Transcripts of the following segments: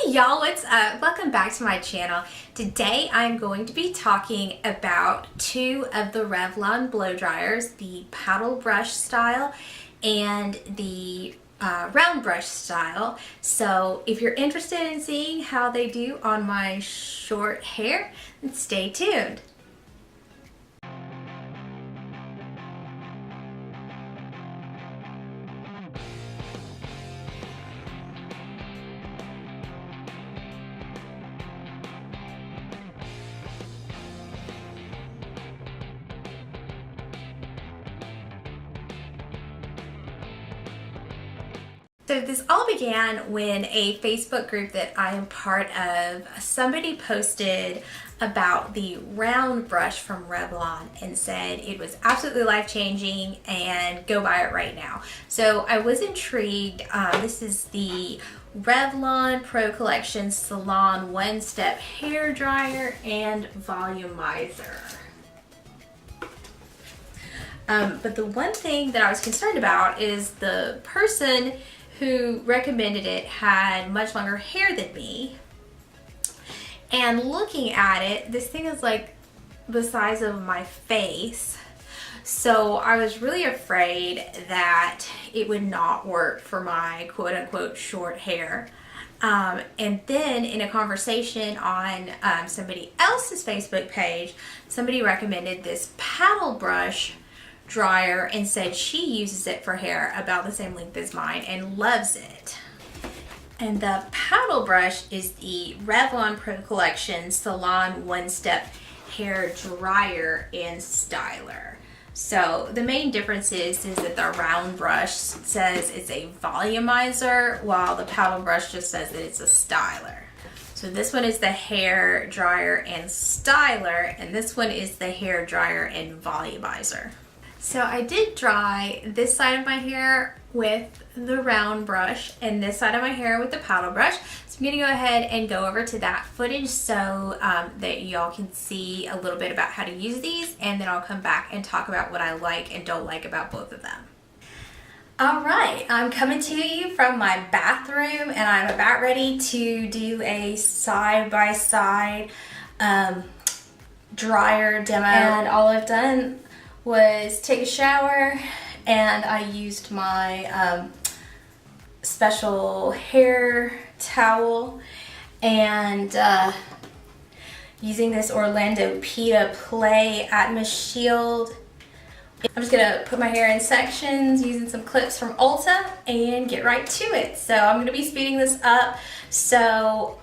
Hey y'all, what's up? Welcome back to my channel. Today I'm going to be talking about two of the Revlon blow dryers, the paddle brush style and the round brush style. So if you're interested in seeing how they do on my short hair, then stay tuned. So this all began when a Facebook group that I am part of, somebody posted about the round brush from Revlon and said it was absolutely life-changing and go buy it right now. So I was intrigued. This is the Revlon Pro Collection Salon One Step Hair Dryer and Volumizer. But the one thing that I was concerned about is the person who recommended it had much longer hair than me. And looking at it, this thing is like the size of my face. So I was really afraid that it would not work for my quote unquote short hair. And then in a conversation on somebody else's Facebook page, somebody recommended this paddle brush dryer and said she uses it for hair about the same length as mine and loves it. And the paddle brush is the Revlon Pro Collection Salon One Step Hair Dryer and Styler. So the main difference is that the round brush says it's a volumizer while the paddle brush just says that it's a styler. So this one is the hair dryer and styler, and this one is the hair dryer and volumizer. So I did dry this side of my hair with the round brush and this side of my hair with the paddle brush. So I'm going to go ahead and go over to that footage so that y'all can see a little bit about how to use these, and then I'll come back and talk about what I like and don't like about both of them. Alright, I'm coming to you from my bathroom and I'm about ready to do a side-by-side dryer demo. And all I've done was take a shower, and I used my special hair towel and using this Orlando Pita Play Atmos Shield. I'm just gonna put my hair in sections using some clips from Ulta and get right to it. So I'm gonna be speeding this up. So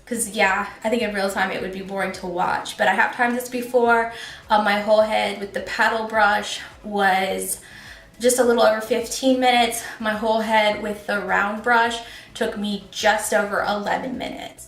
because yeah, I think in real time it would be boring to watch, but I have timed this before. My whole head with the paddle brush was just a little over 15 minutes. My whole head with the round brush took me just over 11 minutes.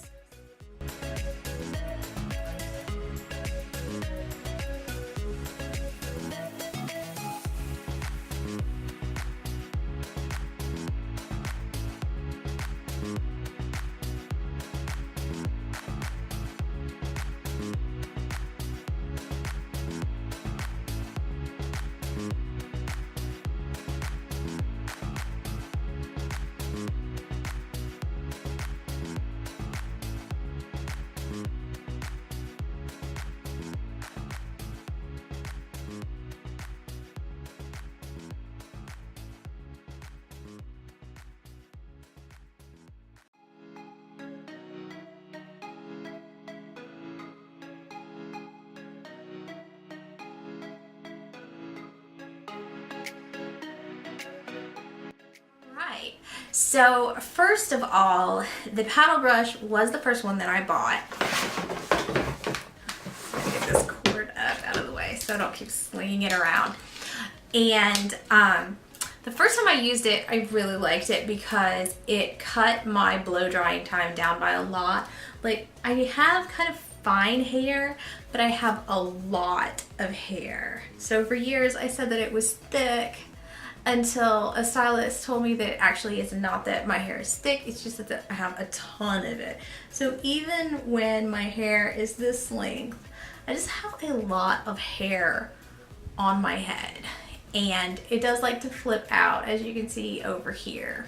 So first of all, the paddle brush was the first one that I bought. Get this cord up out of the way so I don't keep slinging it around. And the first time I used it, I really liked it because it cut my blow drying time down by a lot. Like, I have kind of fine hair, but I have a lot of hair. So for years I said that it was thick, until a stylist told me that actually it's not that my hair is thick, it's just that I have a ton of it. So even when my hair is this length, I just have a lot of hair on my head, and it does like to flip out, as you can see over here.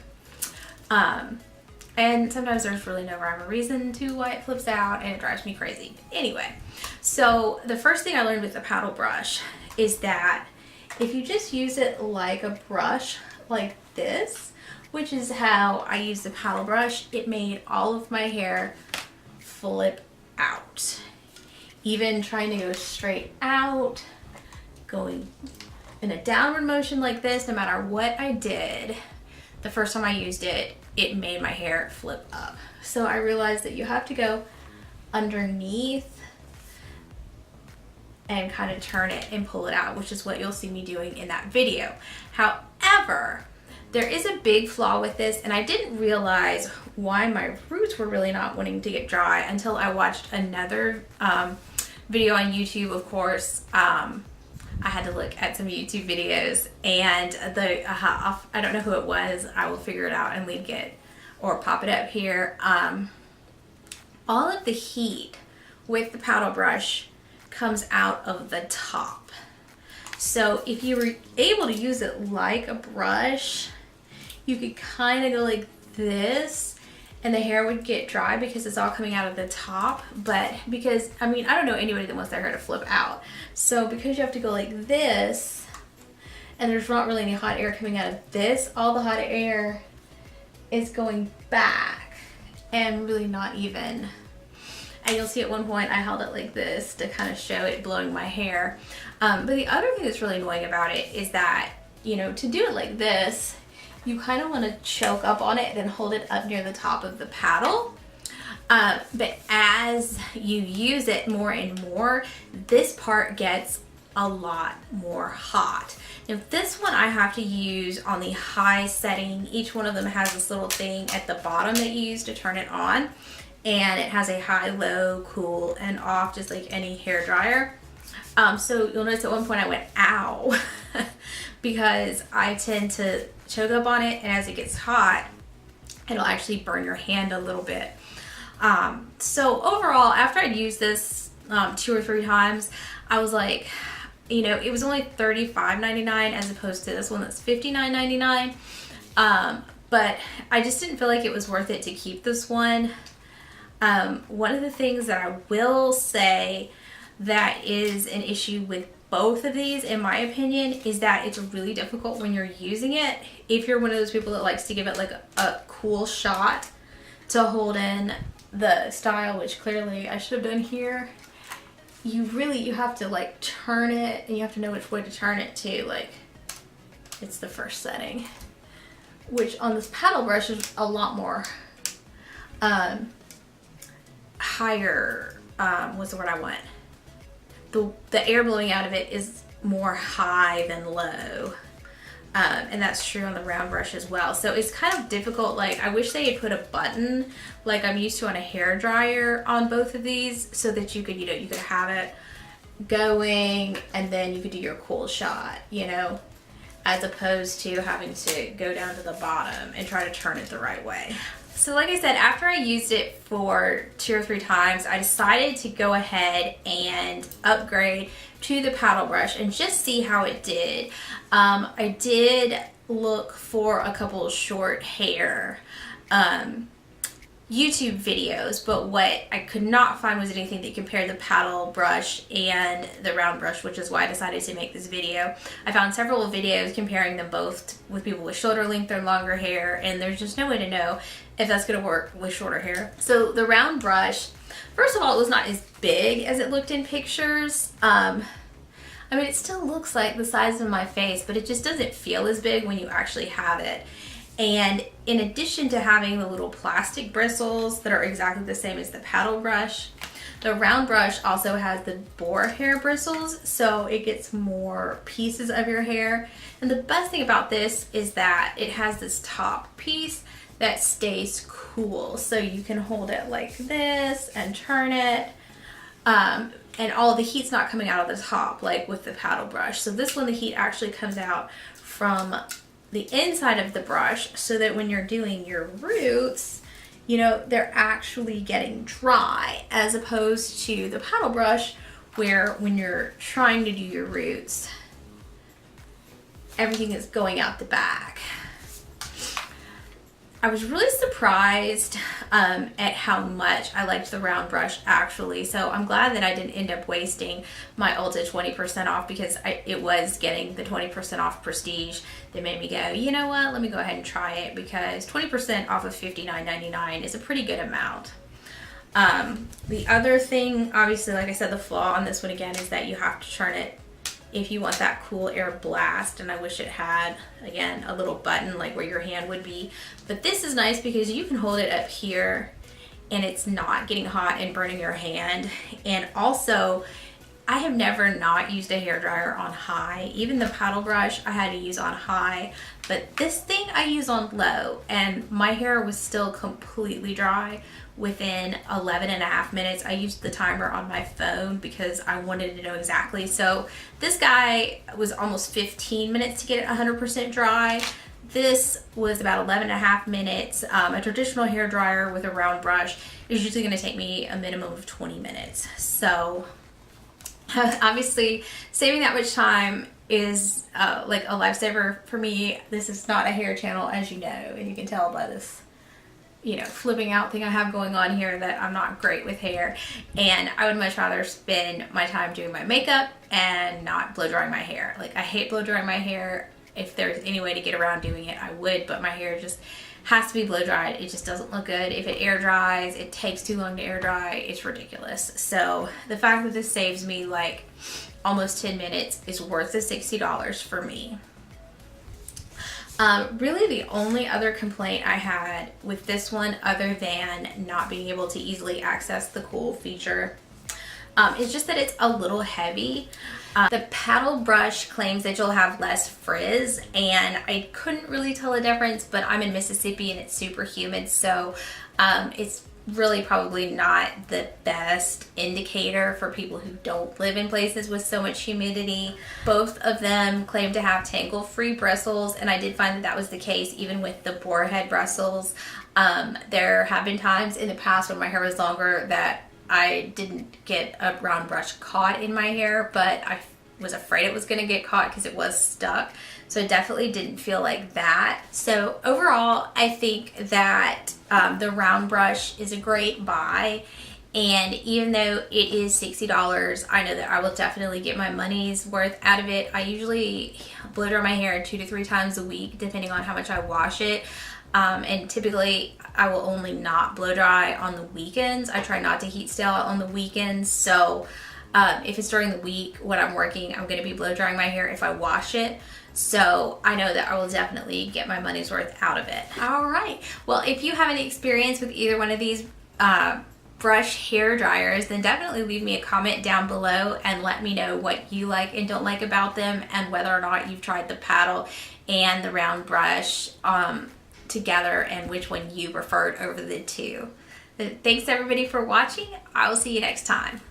And sometimes there's really no rhyme or reason to why it flips out, and it drives me crazy. Anyway, so the first thing I learned with the paddle brush is that if you just use it like a brush like this, which is how I use the paddle brush, it made all of my hair flip out. Even trying to go straight out, going in a downward motion like this, no matter what I did, the first time I used it, it made my hair flip up. So I realized that you have to go underneath and kind of turn it and pull it out, which is what you'll see me doing in that video. However, there is a big flaw with this, and I didn't realize why my roots were really not wanting to get dry until I watched another video on YouTube. Of course, I had to look at some YouTube videos, and I don't know who it was. I will figure it out and link it or pop it up here. All of the heat with the paddle brush comes out of the top. So if you were able to use it like a brush, you could kind of go like this, and the hair would get dry because it's all coming out of the top. But because, I mean, I don't know anybody that wants their hair to flip out. So because you have to go like this, and there's not really any hot air coming out of this, all the hot air is going back and really not even. And you'll see at one point I held it like this to kind of show it blowing my hair. But the other thing that's really annoying about it is that, you know, to do it like this, you kind of want to choke up on it, then hold it up near the top of the paddle. But as you use it more and more, this part gets a lot more hot. Now this one I have to use on the high setting. Each one of them has this little thing at the bottom that you use to turn it on. And it has a high, low, cool, and off, just like any hair dryer. So you'll notice at one point I went, ow, because I tend to choke up on it, and as it gets hot, it'll actually burn your hand a little bit. So overall, after I'd used this 2 or 3 times, I was like, you know, it was only $35.99 as opposed to this one that's $59.99. But I just didn't feel like it was worth it to keep this one. One of the things that I will say that is an issue with both of these, in my opinion, is that it's really difficult when you're using it. If you're one of those people that likes to give it like a cool shot to hold in the style, which clearly I should have done here, you have to like turn it, and you have to know which way to turn it to. Like, it's the first setting, which on this paddle brush is a lot more higher, what's the word I want? The air blowing out of it is more high than low. And that's true on the round brush as well. So it's kind of difficult. Like, I wish they had put a button like I'm used to on a hair dryer on both of these, so that you could, you know, you could have it going and then you could do your cool shot, you know, as opposed to having to go down to the bottom and try to turn it the right way. So like I said, after I used it for 2 or 3 times, I decided to go ahead and upgrade to the paddle brush and just see how it did. I did look for a couple of short hair YouTube videos, but what I could not find was anything that compared the paddle brush and the round brush, which is why I decided to make this video. I found several videos comparing them both with people with shorter length or longer hair, and there's just no way to know if that's going to work with shorter hair. So the round brush, first of all, it was not as big as it looked in pictures. I mean, it still looks like the size of my face, but it just doesn't feel as big when you actually have it. And in addition to having the little plastic bristles that are exactly the same as the paddle brush, the round brush also has the boar hair bristles, so it gets more pieces of your hair. And the best thing about this is that it has this top piece that stays cool, so you can hold it like this and turn it, and all the heat's not coming out of the top like with the paddle brush. So this one, the heat actually comes out from the inside of the brush, so that when you're doing your roots, you know, they're actually getting dry, as opposed to the paddle brush, where when you're trying to do your roots, everything is going out the back. I was really surprised at how much I liked the round brush actually. So I'm glad that I didn't end up wasting my Ulta 20% off, because it was getting the 20% off prestige that made me go, you know what, let me go ahead and try it, because 20% off of $59.99 is a pretty good amount. The other thing, obviously, like I said, the flaw on this one again is that you have to turn it if you want that cool air blast, and I wish it had, again, a little button like where your hand would be. But this is nice because you can hold it up here and it's not getting hot and burning your hand. And also, I have never not used a hairdryer on high. Even the paddle brush I had to use on high, but this thing I use on low, and my hair was still completely dry within 11.5 minutes. I used the timer on my phone because I wanted to know exactly. So this guy was almost 15 minutes to get it 100% dry. This was about 11.5 minutes. A traditional hair dryer with a round brush is usually going to take me a minimum of 20 minutes. So obviously saving that much time is like a lifesaver for me. This is not a hair channel, as you know, and you can tell by this, you know, flipping out thing I have going on here that I'm not great with hair, and I would much rather spend my time doing my makeup and not blow drying my hair. Like, I hate blow drying my hair. If there's any way to get around doing it, I would, but my hair just has to be blow dried. It just doesn't look good. If it air dries, it takes too long to air dry. It's ridiculous. So the fact that this saves me like almost 10 minutes is worth the $60 for me. Really the only other complaint I had with this one, other than not being able to easily access the cool feature, is just that it's a little heavy. The paddle brush claims that you'll have less frizz, and I couldn't really tell a difference, but I'm in Mississippi and it's super humid, so it's really probably not the best indicator for people who don't live in places with so much humidity. Both of them claim to have tangle-free bristles, and I did find that that was the case even with the boarhead bristles. There have been times in the past when my hair was longer that I didn't get a round brush caught in my hair, but I was afraid it was going to get caught because it was stuck. So it definitely didn't feel like that. So overall, I think that the round brush is a great buy. And even though it is $60, I know that I will definitely get my money's worth out of it. I usually blow dry my hair 2 to 3 times a week, depending on how much I wash it. And typically I will only not blow dry on the weekends. I try not to heat style on the weekends. So if it's during the week when I'm working, I'm going to be blow drying my hair if I wash it. So I know that I will definitely get my money's worth out of it. All right. Well, if you have any experience with either one of these brush hair dryers, then definitely leave me a comment down below and let me know what you like and don't like about them, and whether or not you've tried the paddle and the round brush together, and which one you preferred over the two. Thanks everybody for watching. I will see you next time.